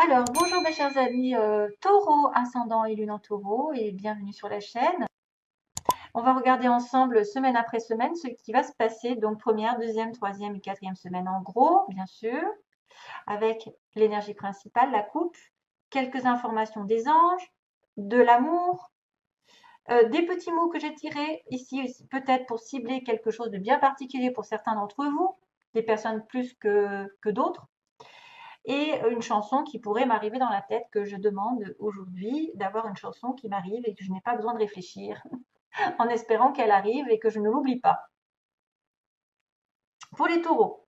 Alors, bonjour mes chers amis Taureau, ascendant et lune en Taureau, et bienvenue sur la chaîne. On va regarder ensemble semaine après semaine ce qui va se passer, donc première, deuxième, troisième et quatrième semaine en gros, bien sûr, avec l'énergie principale, la coupe, quelques informations des anges, de l'amour, des petits mots que j'ai tirés ici, peut-être pour cibler quelque chose de bien particulier pour certains d'entre vous, des personnes plus que d'autres. Et une chanson qui pourrait m'arriver dans la tête, que je demande aujourd'hui d'avoir une chanson qui m'arrive et que je n'ai pas besoin de réfléchir, en espérant qu'elle arrive et que je ne l'oublie pas. Pour les taureaux,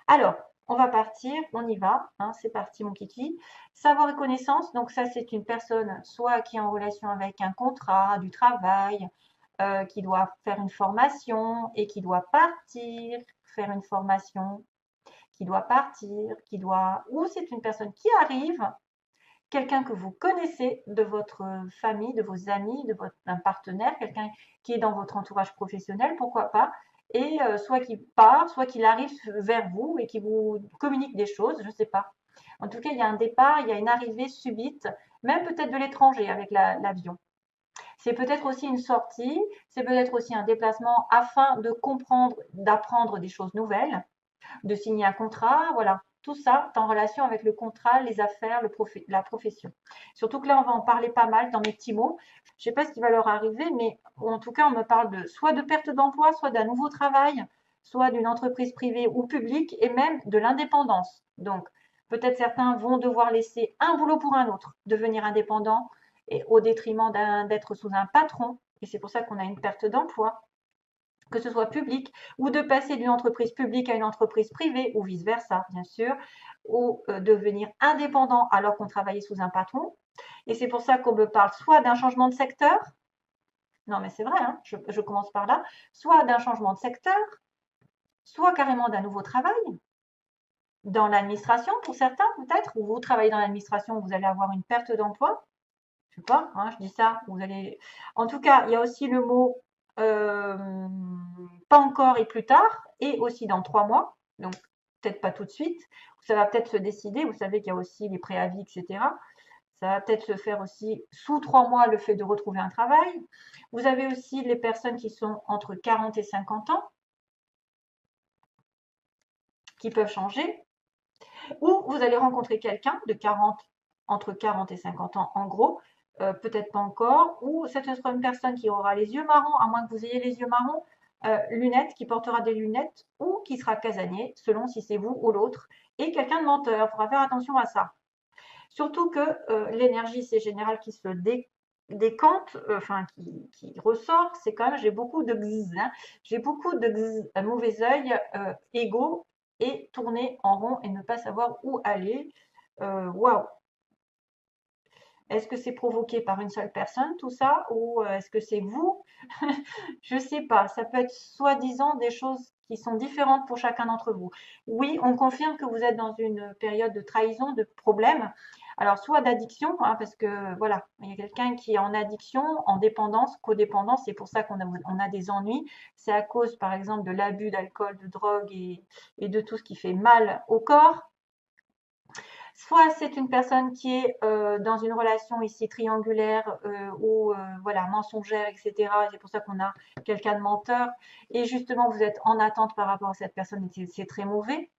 alors, on va partir, on y va, hein, c'est parti mon kiki. Savoir et connaissance, donc ça c'est une personne soit qui est en relation avec un contrat, du travail, qui doit faire une formation et qui doit partir, faire une formation, qui doit partir, qui doit... Ou c'est une personne qui arrive, quelqu'un que vous connaissez de votre famille, de vos amis, de votre un partenaire, quelqu'un qui est dans votre entourage professionnel, pourquoi pas, et soit qui part, soit qu'il arrive vers vous et qui vous communique des choses, je ne sais pas. En tout cas, il y a un départ, il y a une arrivée subite, même peut-être de l'étranger avec l'avion. C'est peut-être aussi une sortie, c'est peut-être aussi un déplacement afin de comprendre, d'apprendre des choses nouvelles, de signer un contrat, voilà. Tout ça est en relation avec le contrat, les affaires, la profession. Surtout que là, on va en parler pas mal dans mes petits mots. Je ne sais pas ce qui va leur arriver, mais en tout cas, on me parle de soit de perte d'emploi, soit d'un nouveau travail, soit d'une entreprise privée ou publique, et même de l'indépendance. Donc, peut-être certains vont devoir laisser un boulot pour un autre, devenir indépendant, et au détriment d'être sous un patron. Et c'est pour ça qu'on a une perte d'emploi, que ce soit public, ou de passer d'une entreprise publique à une entreprise privée, ou vice-versa, bien sûr, ou devenir indépendant alors qu'on travaillait sous un patron. Et c'est pour ça qu'on me parle soit d'un changement de secteur, non mais c'est vrai, hein, je commence par là, soit d'un changement de secteur, soit carrément d'un nouveau travail, dans l'administration pour certains peut-être, ou vous travaillez dans l'administration, vous allez avoir une perte d'emploi, je sais pas, hein, je dis ça, vous allez... En tout cas, il y a aussi le mot euh, pas encore et plus tard, et aussi dans 3 mois, donc peut-être pas tout de suite. Ça va peut-être se décider, vous savez qu'il y a aussi les préavis, etc. Ça va peut-être se faire aussi sous 3 mois le fait de retrouver un travail. Vous avez aussi les personnes qui sont entre 40 et 50 ans, qui peuvent changer, ou vous allez rencontrer quelqu'un de 40, entre 40 et 50 ans en gros, peut-être pas encore, ou c'est une personne qui aura les yeux marrons, à moins que vous ayez les yeux marrons, lunettes, qui portera des lunettes, ou qui sera casanier, selon si c'est vous ou l'autre, et quelqu'un de menteur, il faudra faire attention à ça. Surtout que l'énergie, c'est général qui se décante, enfin qui ressort, c'est quand même, j'ai beaucoup de gz, hein, j'ai beaucoup de gz, un mauvais œil, égo, et tourner en rond et ne pas savoir où aller. Waouh! Est-ce que c'est provoqué par une seule personne, tout ça, ou est-ce que c'est vous? Je sais pas. Ça peut être soi-disant des choses qui sont différentes pour chacun d'entre vous. Oui, on confirme que vous êtes dans une période de trahison, de problème. Alors, soit d'addiction, hein, parce que voilà, il y a quelqu'un qui est en addiction, en dépendance, codépendance, c'est pour ça qu'on a des ennuis. C'est à cause, par exemple, de l'abus d'alcool, de drogue et de tout ce qui fait mal au corps. Soit c'est une personne qui est dans une relation ici triangulaire ou voilà mensongère, etc. C'est pour ça qu'on a quelqu'un de menteur. Et justement, vous êtes en attente par rapport à cette personne et c'est très mauvais.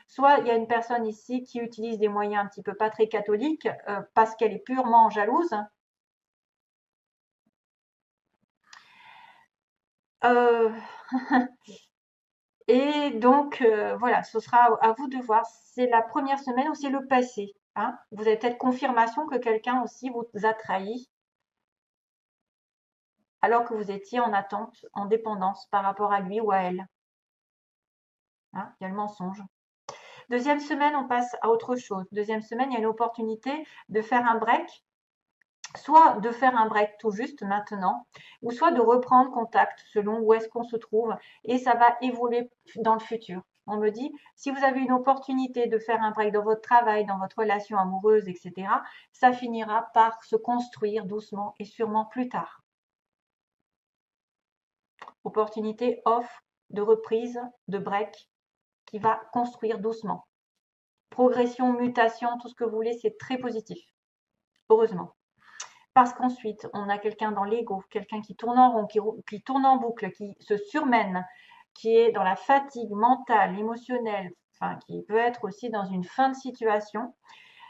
Soit il y a une personne ici qui utilise des moyens un petit peu pas très catholiques parce qu'elle est purement jalouse. Euh, et donc voilà, ce sera à vous de voir. C'est la première semaine ou c'est le passé. Hein. Vous avez peut-être confirmation que quelqu'un aussi vous a trahi alors que vous étiez en attente, en dépendance par rapport à lui ou à elle. Hein, il y a le mensonge. Deuxième semaine, on passe à autre chose. Deuxième semaine, il y a une opportunité de faire un break, soit de faire un break tout juste maintenant, ou soit de reprendre contact selon où est-ce qu'on se trouve, et ça va évoluer dans le futur. On me dit, si vous avez une opportunité de faire un break dans votre travail, dans votre relation amoureuse, etc., ça finira par se construire doucement et sûrement plus tard. Opportunité, offre, de reprise, de break, qui va construire doucement. progression, mutation, tout ce que vous voulez, c'est très positif, heureusement. Parce qu'ensuite, on a quelqu'un dans l'ego, quelqu'un qui tourne en rond, qui tourne en boucle, qui se surmène, qui est dans la fatigue mentale, émotionnelle, enfin, qui peut être aussi dans une fin de situation.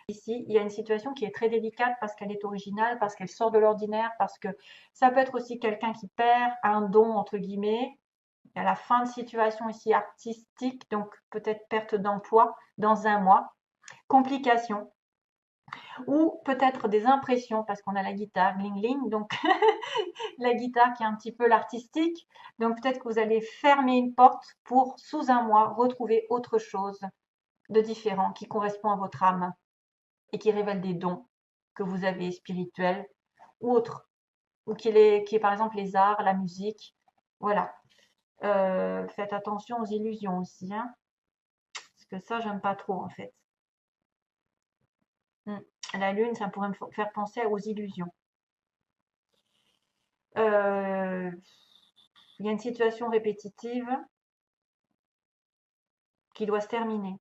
Ici, il y a une situation qui est très délicate parce qu'elle est originale, parce qu'elle sort de l'ordinaire, parce que ça peut être aussi quelqu'un qui perd un don, entre guillemets. Il y a la fin de situation ici artistique, donc peut-être perte d'emploi dans un mois, complications, ou peut-être des impressions, parce qu'on a la guitare, ling ling, donc la guitare qui est un petit peu l'artistique. Donc peut-être que vous allez fermer une porte pour, sous un mois, retrouver autre chose de différent qui correspond à votre âme et qui révèle des dons que vous avez spirituels ou autres, ou qui est par exemple les arts, la musique. Voilà. Faites attention aux illusions aussi, hein, parce que ça, j'aime pas trop en fait. La lune, ça pourrait me faire penser aux illusions. Il y a une situation répétitive qui doit se terminer.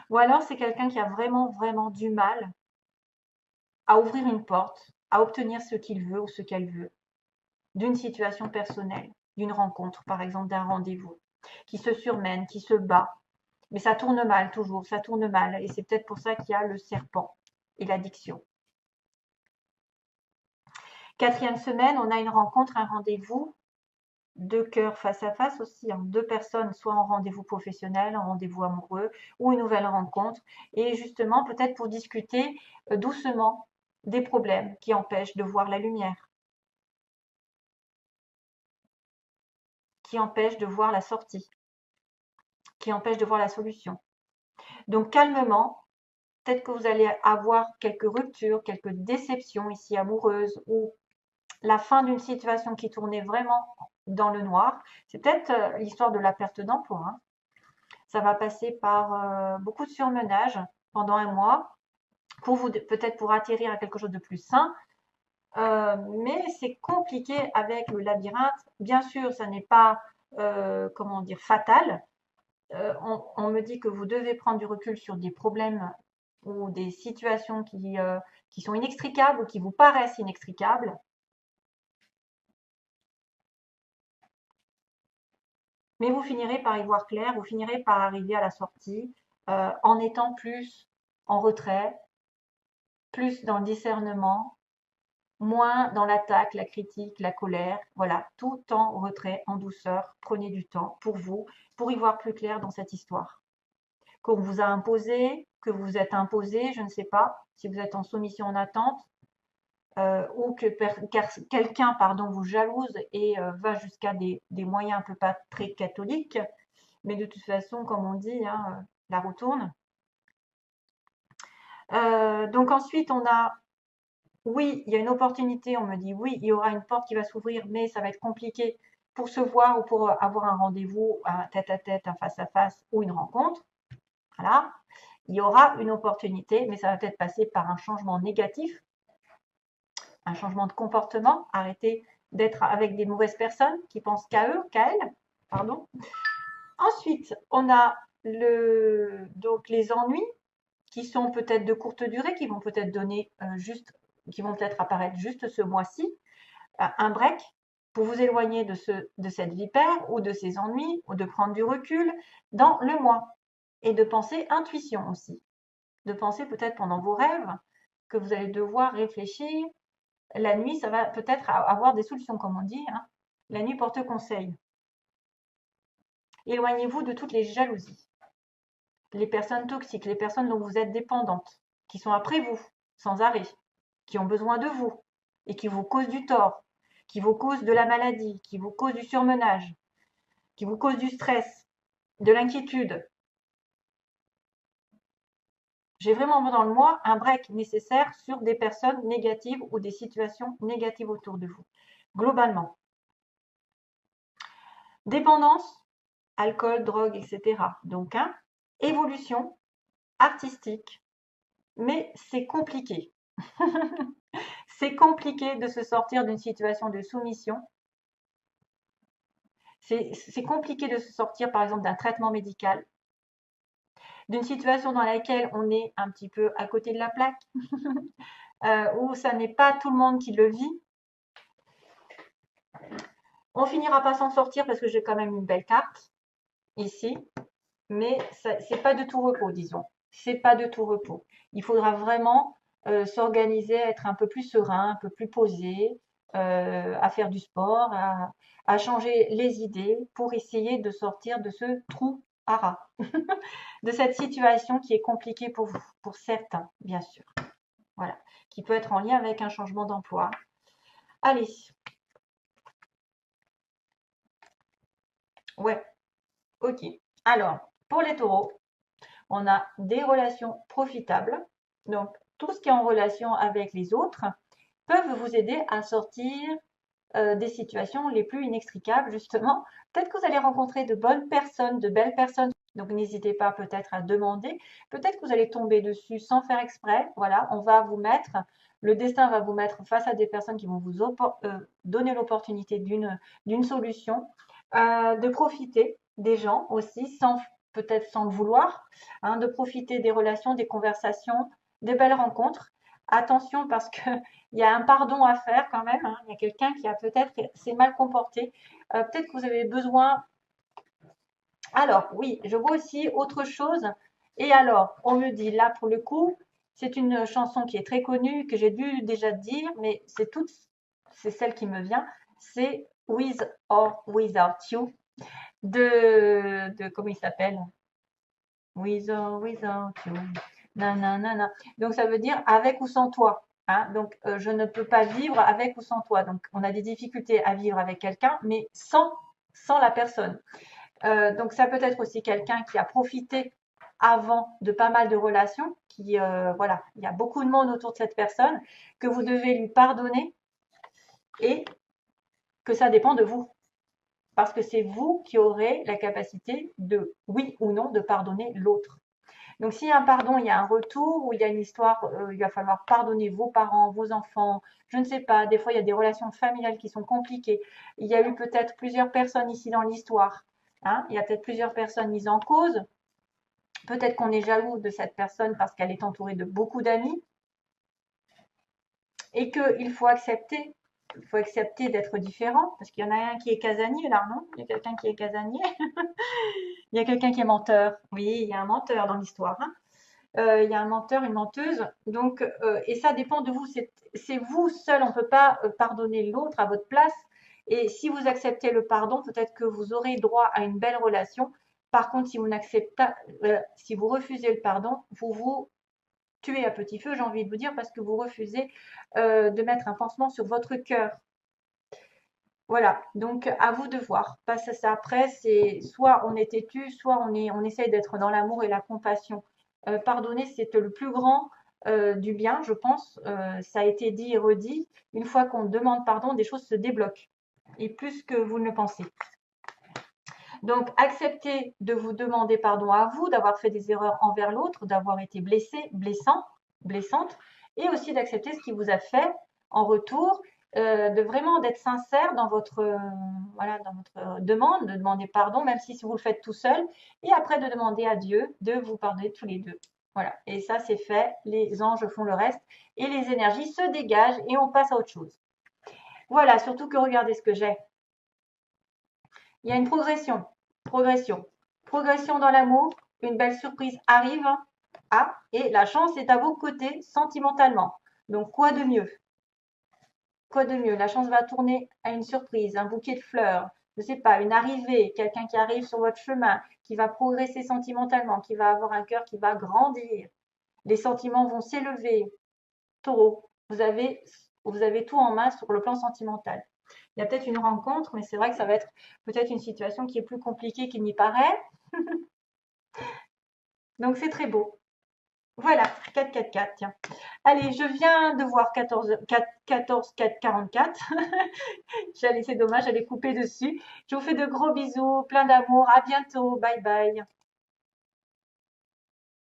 Ou alors c'est quelqu'un qui a vraiment, vraiment du mal à ouvrir une porte, à obtenir ce qu'il veut ou ce qu'elle veut, d'une situation personnelle, d'une rencontre, par exemple d'un rendez-vous, qui se surmène, qui se bat. Mais ça tourne mal toujours, ça tourne mal. Et c'est peut-être pour ça qu'il y a le serpent et l'addiction. Quatrième semaine, on a une rencontre, un rendez-vous, deux cœurs face à face aussi, hein, deux personnes, soit en rendez-vous professionnel, en rendez-vous amoureux, ou une nouvelle rencontre. Et justement, peut-être pour discuter doucement des problèmes qui empêchent de voir la lumière, qui empêchent de voir la sortie, qui empêchent de voir la solution. Donc calmement, peut-être que vous allez avoir quelques ruptures, quelques déceptions ici amoureuses ou la fin d'une situation qui tournait vraiment dans le noir. C'est peut-être l'histoire de la perte d'emploi, hein. Ça va passer par beaucoup de surmenage pendant un mois pour vous peut-être pour atterrir à quelque chose de plus sain. Mais c'est compliqué avec le labyrinthe. Bien sûr, ça n'est pas comment dire fatal. On me dit que vous devez prendre du recul sur des problèmes ou des situations qui sont inextricables ou qui vous paraissent inextricables. Mais vous finirez par y voir clair, vous finirez par arriver à la sortie en étant plus en retrait, plus dans le discernement, moins dans l'attaque, la critique, la colère. Voilà, tout en retrait, en douceur. Prenez du temps pour vous, pour y voir plus clair dans cette histoire. Qu'on vous a imposé, que vous êtes imposé, je ne sais pas, si vous êtes en soumission en attente, ou que quelqu'un vous jalouse et va jusqu'à des moyens un peu pas très catholiques, mais de toute façon, comme on dit, hein, la roue tourne. Donc ensuite, on a, oui, il y a une opportunité, on me dit, oui, il y aura une porte qui va s'ouvrir, mais ça va être compliqué pour se voir ou pour avoir un rendez-vous, un tête-à-tête, un face-à-face ou une rencontre. Voilà, il y aura une opportunité, mais ça va peut-être passer par un changement négatif, un changement de comportement, arrêter d'être avec des mauvaises personnes qui pensent qu'à eux, qu'à elles, pardon. Ensuite, on a donc les ennuis qui sont peut-être de courte durée, qui vont peut-être donner qui vont peut-être apparaître juste ce mois-ci, un break pour vous éloigner de cette vipère ou de ces ennuis, ou de prendre du recul dans le mois. Et de penser intuition aussi. De penser peut-être pendant vos rêves que vous allez devoir réfléchir. La nuit, ça va peut-être avoir des solutions, comme on dit, hein. La nuit porte conseil. Éloignez-vous de toutes les jalousies, les personnes toxiques, les personnes dont vous êtes dépendantes, qui sont après vous, sans arrêt, qui ont besoin de vous et qui vous causent du tort, qui vous causent de la maladie, qui vous causent du surmenage, qui vous causent du stress, de l'inquiétude. J'ai vraiment dans le moi un break nécessaire sur des personnes négatives ou des situations négatives autour de vous, globalement. Dépendance, alcool, drogue, etc. Donc, hein, évolution artistique, mais c'est compliqué. C'est compliqué de se sortir d'une situation de soumission. C'est compliqué de se sortir, par exemple, d'un traitement médical. d'une situation dans laquelle on est un petit peu à côté de la plaque, où ça n'est pas tout le monde qui le vit. On finira pas s'en sortir parce que j'ai quand même une belle carte ici, mais c'est pas de tout repos, disons. C'est pas de tout repos. Il faudra vraiment s'organiser, être un peu plus serein, un peu plus posé, à faire du sport, à changer les idées pour essayer de sortir de ce trou à rat, de cette situation qui est compliquée pour vous, pour certains, bien sûr. Voilà, qui peut être en lien avec un changement d'emploi. Allez. Ouais, ok. Alors, pour les taureaux, on a des relations profitables. Donc, tout ce qui est en relation avec les autres peuvent vous aider à sortir des situations les plus inextricables, justement. Peut-être que vous allez rencontrer de bonnes personnes, de belles personnes. Donc, n'hésitez pas peut-être à demander. Peut-être que vous allez tomber dessus sans faire exprès. Voilà, on va vous mettre, le destin va vous mettre face à des personnes qui vont vous donner l'opportunité d'une solution, de profiter des gens aussi, peut-être sans le vouloir, hein, de profiter des relations, des conversations, des belles rencontres. Attention parce que il y a un pardon à faire quand même, hein. Il y a quelqu'un qui a peut-être s'est mal comporté. Peut-être que vous avez besoin. Alors, oui, je vois aussi autre chose. Et alors, on me dit là pour le coup, c'est une chanson qui est très connue, que j'ai dû déjà dire, mais c'est celle qui me vient. C'est With or Without You comment il s'appelle? With or without you. Nanana. Donc ça veut dire avec ou sans toi. Hein. Donc je ne peux pas vivre avec ou sans toi. Donc on a des difficultés à vivre avec quelqu'un, mais sans la personne. Donc ça peut être aussi quelqu'un qui a profité avant de pas mal de relations, voilà, il y a beaucoup de monde autour de cette personne, que vous devez lui pardonner et que ça dépend de vous. Parce que c'est vous qui aurez la capacité de, oui ou non, de pardonner l'autre. Donc, s'il y a un pardon, il y a un retour, ou il y a une histoire, il va falloir pardonner vos parents, vos enfants, je ne sais pas, des fois, il y a des relations familiales qui sont compliquées. Il y a eu peut-être plusieurs personnes ici dans l'histoire. Hein, il y a peut-être plusieurs personnes mises en cause. Peut-être qu'on est jaloux de cette personne parce qu'elle est entourée de beaucoup d'amis. Et qu'il faut accepter. Il faut accepter d'être différent, parce qu'il y en a un qui est casanier là, non? Il y a quelqu'un qui est casanier. Il y a quelqu'un qui est menteur. Oui, il y a un menteur dans l'histoire. Hein. Il y a un menteur, une menteuse. Donc, et ça dépend de vous. C'est vous seul. On ne peut pas pardonner l'autre à votre place. Et si vous acceptez le pardon, peut-être que vous aurez droit à une belle relation. Par contre, si vous refusez le pardon, vous vous tuez à petit feu, j'ai envie de vous dire, parce que vous refusez de mettre un pansement sur votre cœur. Voilà, donc à vous de voir. Parce que après, c'est soit on est têtu, soit on essaye d'être dans l'amour et la compassion. Pardonner, c'est le plus grand du bien, je pense. Ça a été dit et redit. Une fois qu'on demande pardon, des choses se débloquent. Et plus que vous ne le pensez. Donc, acceptez de vous demander pardon à vous, d'avoir fait des erreurs envers l'autre, d'avoir été blessé, blessante, et aussi d'accepter ce qui vous a fait en retour, de vraiment d'être sincère dans votre, voilà, dans votre demande, de demander pardon, même si vous le faites tout seul, et après de demander à Dieu de vous pardonner tous les deux. Voilà, et ça c'est fait, les anges font le reste, et les énergies se dégagent, et on passe à autre chose. Voilà, surtout que regardez ce que j'ai. Il y a une progression, progression dans l'amour, une belle surprise arrive, et la chance est à vos côtés sentimentalement. Donc quoi de mieux? Quoi de mieux? La chance va tourner à une surprise, un bouquet de fleurs, je ne sais pas, une arrivée, quelqu'un qui arrive sur votre chemin, qui va progresser sentimentalement, qui va avoir un cœur qui va grandir. Les sentiments vont s'élever. Taureau, vous avez tout en main sur le plan sentimental. Il y a peut-être une rencontre, mais c'est vrai que ça va être peut-être une situation qui est plus compliquée qu'il n'y paraît. Donc c'est très beau. Voilà, 4, 4, 4, tiens. Allez, je viens de voir 14, 4, 14, 4, 44. C'est dommage, j'allais couper dessus. Je vous fais de gros bisous, plein d'amour. À bientôt. Bye bye.